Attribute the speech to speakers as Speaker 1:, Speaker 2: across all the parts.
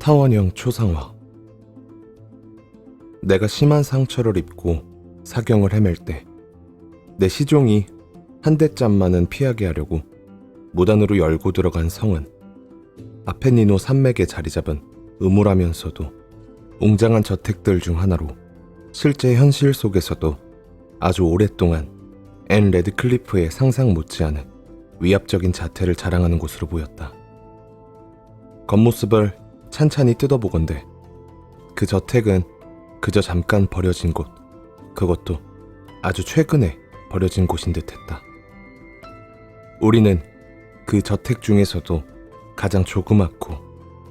Speaker 1: 타원형 초상화. 내가 심한 상처를 입고 사경을 헤맬 때 내 시종이 한 대짬만은 피하게 하려고 무단으로 열고 들어간 성은 아펜니노 산맥에 자리 잡은 음울하면서도 웅장한 저택들 중 하나로 실제 현실 속에서도 아주 오랫동안 앤 레드클리프의 상상 못지않은 위압적인 자태를 자랑하는 곳으로 보였다. 겉모습을 찬찬히 뜯어보건대 그 저택은 그저 잠깐 버려진 곳, 그것도 아주 최근에 버려진 곳인 듯했다. 우리는 그 저택 중에서도 가장 조그맣고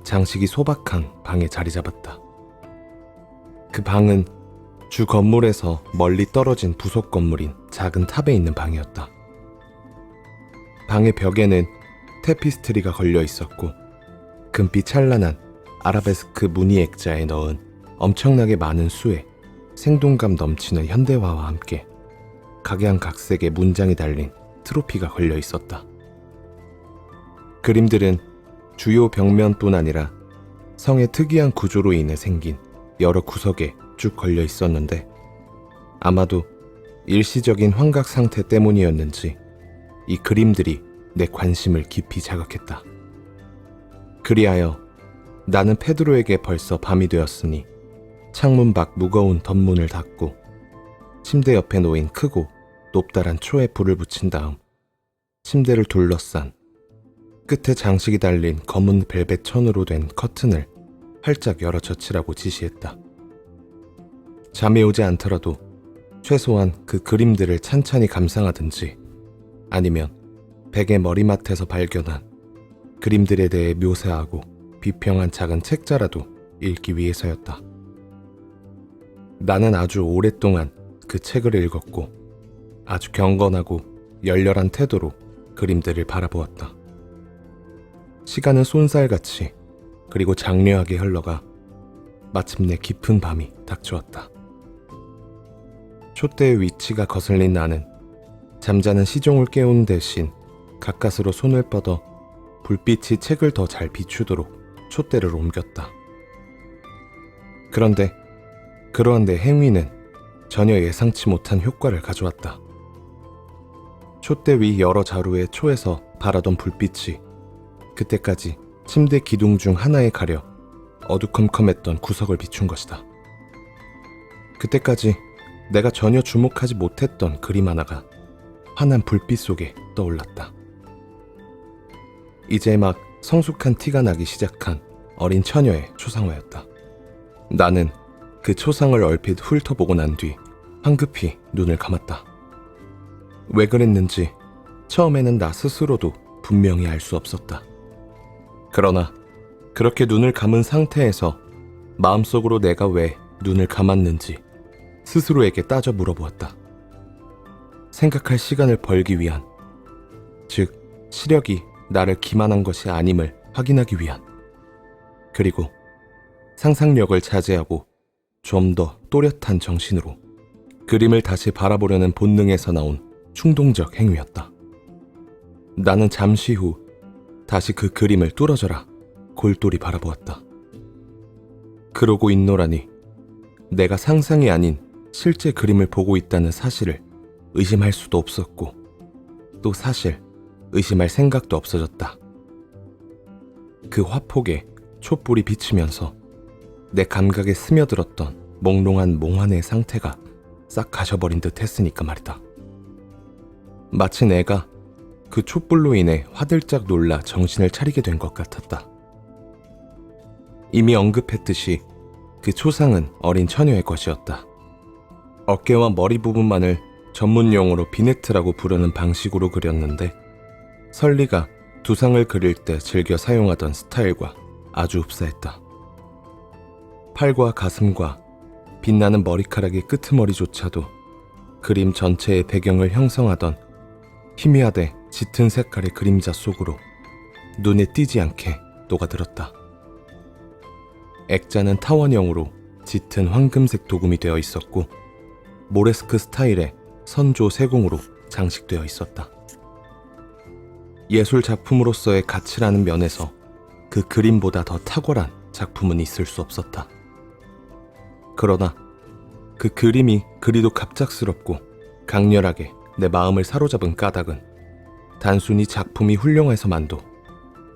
Speaker 1: 장식이 소박한 방에 자리 잡았다. 그 방은 주 건물에서 멀리 떨어진 부속 건물인 작은 탑에 있는 방이었다. 방의 벽에는 테피스트리가 걸려 있었고 금빛 찬란한 아라베스크 무늬 액자에 넣은 엄청나게 많은 수의 생동감 넘치는 현대화와 함께 각양각색의 문장이 달린 트로피가 걸려 있었다. 그림들은 주요 벽면뿐 아니라 성의 특이한 구조로 인해 생긴 여러 구석에 쭉 걸려 있었는데 아마도 일시적인 환각 상태 때문이었는지 이 그림들이 내 관심을 깊이 자극했다. 그리하여 나는 페드로에게 벌써 밤이 되었으니 창문 밖 무거운 덧문을 닫고 침대 옆에 놓인 크고 높다란 초에 불을 붙인 다음 침대를 둘러싼 끝에 장식이 달린 검은 벨벳 천으로 된 커튼을 활짝 열어 젖히라고 지시했다. 잠이 오지 않더라도 최소한 그 그림들을 찬찬히 감상하든지 아니면 베개 머리맡에서 발견한 그림들에 대해 묘사하고 비평한 작은 책자라도 읽기 위해서였다. 나는 아주 오랫동안 그 책을 읽었고 아주 경건하고 열렬한 태도로 그림들을 바라보았다. 시간은 쏜살같이 그리고 장려하게 흘러가 마침내 깊은 밤이 닥쳐왔다. 촛대의 위치가 거슬린 나는 잠자는 시종을 깨우는 대신 가까스로 손을 뻗어 불빛이 책을 더 잘 비추도록 촛대를 옮겼다. 그런데 그러한 내 행위는 전혀 예상치 못한 효과를 가져왔다. 촛대 위 여러 자루의 초에서 바라던 불빛이 그때까지 침대 기둥 중 하나에 가려 어두컴컴했던 구석을 비춘 것이다. 그때까지 내가 전혀 주목하지 못했던 그림 하나가 환한 불빛 속에 떠올랐다. 이제 막 성숙한 티가 나기 시작한 어린 처녀의 초상화였다. 나는 그 초상을 얼핏 훑어보고 난 뒤 황급히 눈을 감았다. 왜 그랬는지 처음에는 나 스스로도 분명히 알 수 없었다. 그러나 그렇게 눈을 감은 상태에서 마음속으로 내가 왜 눈을 감았는지 스스로에게 따져 물어보았다. 생각할 시간을 벌기 위한, 즉 시력이 나를 기만한 것이 아님을 확인하기 위한, 그리고 상상력을 자제하고 좀 더 또렷한 정신으로 그림을 다시 바라보려는 본능에서 나온 충동적 행위였다. 나는 잠시 후 다시 그 그림을 뚫어져라 골똘히 바라보았다. 그러고 있노라니 내가 상상이 아닌 실제 그림을 보고 있다는 사실을 의심할 수도 없었고 또 사실 의심할 생각도 없어졌다. 그 화폭에 촛불이 비치면서 내 감각에 스며들었던 몽롱한 몽환의 상태가 싹 가셔버린 듯 했으니까 말이다. 마치 내가 그 촛불로 인해 화들짝 놀라 정신을 차리게 된 것 같았다. 이미 언급했듯이 그 초상은 어린 처녀의 것이었다. 어깨와 머리 부분만을 전문 용어로 비네트라고 부르는 방식으로 그렸는데 설리가 두상을 그릴 때 즐겨 사용하던 스타일과 아주 흡사했다. 팔과 가슴과 빛나는 머리카락의 끄트머리조차도 그림 전체의 배경을 형성하던 희미하되 짙은 색깔의 그림자 속으로 눈에 띄지 않게 녹아들었다. 액자는 타원형으로 짙은 황금색 도금이 되어 있었고 모레스크 스타일의 선조 세공으로 장식되어 있었다. 예술 작품으로서의 가치라는 면에서 그 그림보다 더 탁월한 작품은 있을 수 없었다. 그러나 그 그림이 그리도 갑작스럽고 강렬하게 내 마음을 사로잡은 까닭은 단순히 작품이 훌륭해서만도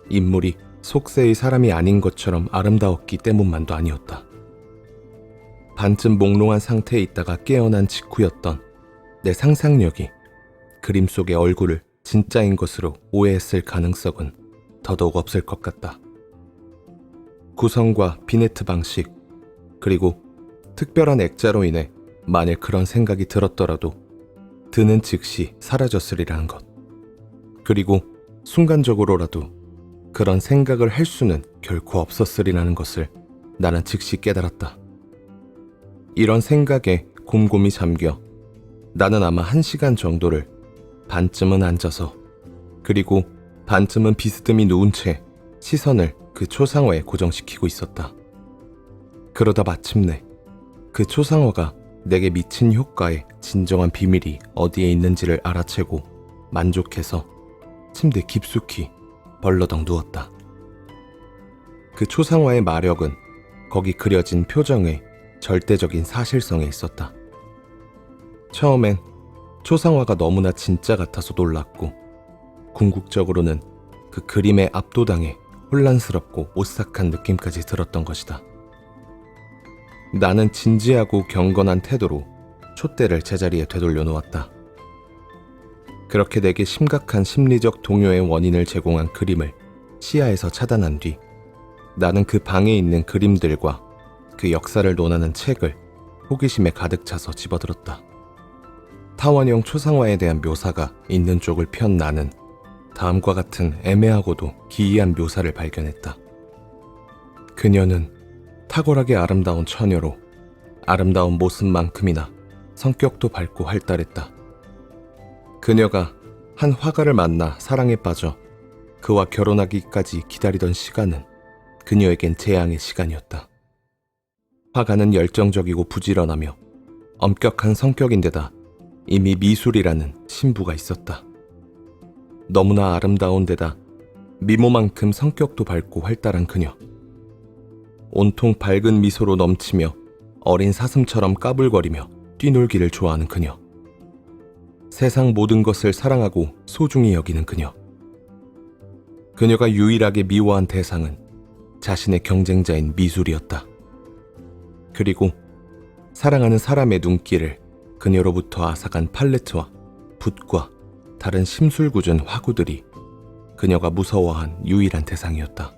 Speaker 1: 인물이 속세의 사람이 아닌 것처럼 아름다웠기 때문만도 아니었다. 반쯤 몽롱한 상태에 있다가 깨어난 직후였던 내 상상력이 그림 속의 얼굴을 진짜인 것으로 오해했을 가능성은 더더욱 없을 것 같다. 구성과 비네트 방식, 그리고 특별한 액자로 인해 만일 그런 생각이 들었더라도 드는 즉시 사라졌으리라는 것. 그리고 순간적으로라도 그런 생각을 할 수는 결코 없었으리라는 것을 나는 즉시 깨달았다. 이런 생각에 곰곰이 잠겨 나는 아마 1시간 정도를 반쯤은 앉아서 그리고 반쯤은 비스듬히 누운 채 시선을 그 초상화에 고정시키고 있었다. 그러다 마침내 그 초상화가 내게 미친 효과의 진정한 비밀이 어디에 있는지를 알아채고 만족해서 침대 깊숙이 벌러덩 누웠다. 그 초상화의 마력은 거기 그려진 표정의 절대적인 사실성에 있었다. 처음엔 초상화가 너무나 진짜 같아서 놀랐고 궁극적으로는 그 그림에 압도당해 혼란스럽고 오싹한 느낌까지 들었던 것이다. 나는 진지하고 경건한 태도로 촛대를 제자리에 되돌려 놓았다. 그렇게 내게 심각한 심리적 동요의 원인을 제공한 그림을 시야에서 차단한 뒤 나는 그 방에 있는 그림들과 그 역사를 논하는 책을 호기심에 가득 차서 집어들었다. 타원형 초상화에 대한 묘사가 있는 쪽을 편 나는 다음과 같은 애매하고도 기이한 묘사를 발견했다. 그녀는 탁월하게 아름다운 처녀로 아름다운 모습만큼이나 성격도 밝고 활달했다. 그녀가 한 화가를 만나 사랑에 빠져 그와 결혼하기까지 기다리던 시간은 그녀에겐 재앙의 시간이었다. 화가는 열정적이고 부지런하며 엄격한 성격인데다 이미 미술이라는 신부가 있었다. 너무나 아름다운 데다 미모만큼 성격도 밝고 활달한 그녀. 온통 밝은 미소로 넘치며 어린 사슴처럼 까불거리며 뛰놀기를 좋아하는 그녀. 세상 모든 것을 사랑하고 소중히 여기는 그녀. 그녀가 유일하게 미워한 대상은 자신의 경쟁자인 미술이었다. 그리고 사랑하는 사람의 눈길을 그녀로부터 앗아간 팔레트와 붓과 다른 심술궂은 화구들이 그녀가 무서워한 유일한 대상이었다.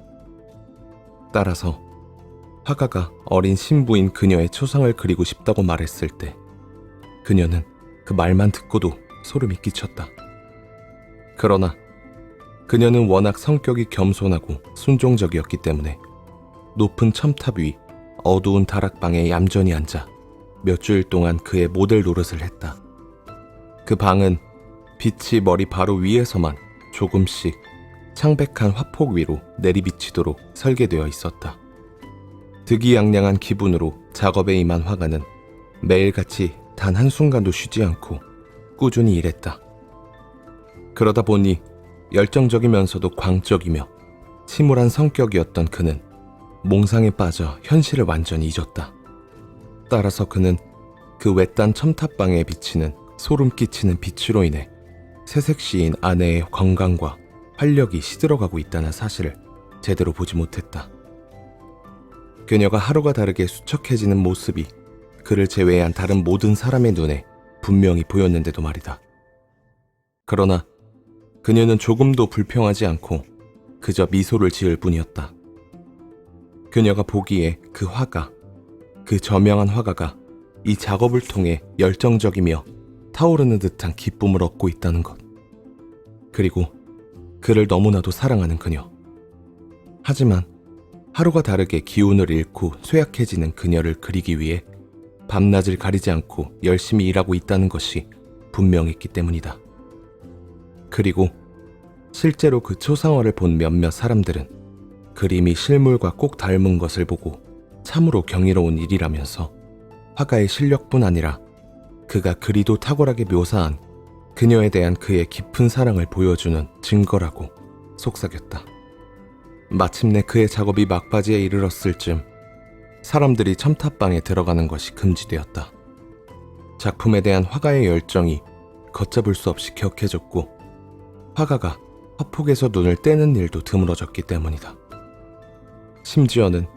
Speaker 1: 따라서 화가가 어린 신부인 그녀의 초상을 그리고 싶다고 말했을 때 그녀는 그 말만 듣고도 소름이 끼쳤다. 그러나 그녀는 워낙 성격이 겸손하고 순종적이었기 때문에 높은 첨탑 위 어두운 다락방에 얌전히 앉아 몇 주일 동안 그의 모델 노릇을 했다. 그 방은 빛이 머리 바로 위에서만 조금씩 창백한 화폭 위로 내리비치도록 설계되어 있었다. 득이양양한 기분으로 작업에 임한 화가는 매일같이 단 한순간도 쉬지 않고 꾸준히 일했다. 그러다 보니 열정적이면서도 광적이며 침울한 성격이었던 그는 몽상에 빠져 현실을 완전히 잊었다. 따라서 그는 그 외딴 첨탑방에 비치는 소름 끼치는 빛으로 인해 새색시인 아내의 건강과 활력이 시들어가고 있다는 사실을 제대로 보지 못했다. 그녀가 하루가 다르게 수척해지는 모습이 그를 제외한 다른 모든 사람의 눈에 분명히 보였는데도 말이다. 그러나 그녀는 조금도 불평하지 않고 그저 미소를 지을 뿐이었다. 그녀가 보기에 그 화가, 그 저명한 화가가 이 작업을 통해 열정적이며 타오르는 듯한 기쁨을 얻고 있다는 것. 그리고 그를 너무나도 사랑하는 그녀. 하지만 하루가 다르게 기운을 잃고 쇠약해지는 그녀를 그리기 위해 밤낮을 가리지 않고 열심히 일하고 있다는 것이 분명했기 때문이다. 그리고 실제로 그 초상화를 본 몇몇 사람들은 그림이 실물과 꼭 닮은 것을 보고 참으로 경이로운 일이라면서 화가의 실력뿐 아니라 그가 그리도 탁월하게 묘사한 그녀에 대한 그의 깊은 사랑을 보여주는 증거라고 속삭였다. 마침내 그의 작업이 막바지에 이르렀을 즈음 사람들이 첨탑방에 들어가는 것이 금지되었다. 작품에 대한 화가의 열정이 걷잡을 수 없이 격해졌고 화가가 화폭에서 눈을 떼는 일도 드물어졌기 때문이다. 심지어는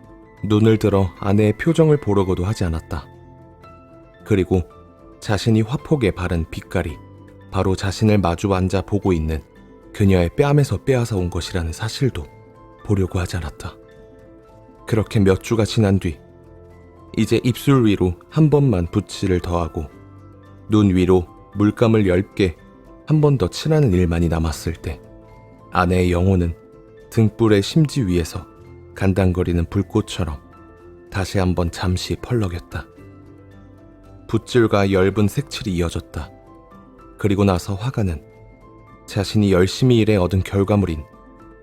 Speaker 1: 눈을 들어 아내의 표정을 보려고도 하지 않았다. 그리고 자신이 화폭에 바른 빛깔이 바로 자신을 마주 앉아 보고 있는 그녀의 뺨에서 빼앗아 온 것이라는 사실도 보려고 하지 않았다. 그렇게 몇 주가 지난 뒤 이제 입술 위로 한 번만 붓칠을 더하고 눈 위로 물감을 10개 한 번 더 칠하는 일만이 남았을 때 아내의 영혼은 등불의 심지 위에서 간당거리는 불꽃처럼 다시 한번 잠시 펄럭였다. 붓질과 엷은 색칠이 이어졌다. 그리고 나서 화가는 자신이 열심히 일해 얻은 결과물인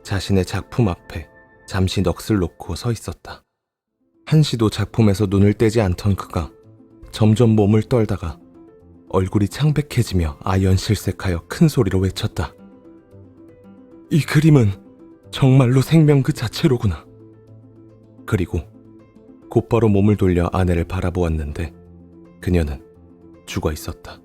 Speaker 1: 자신의 작품 앞에 잠시 넋을 놓고 서 있었다. 한시도 작품에서 눈을 떼지 않던 그가 점점 몸을 떨다가 얼굴이 창백해지며 아연실색하여 큰 소리로 외쳤다. 이 그림은 정말로 생명 그 자체로구나. 그리고 곧바로 몸을 돌려 아내를 바라보았는데 그녀는 죽어 있었다.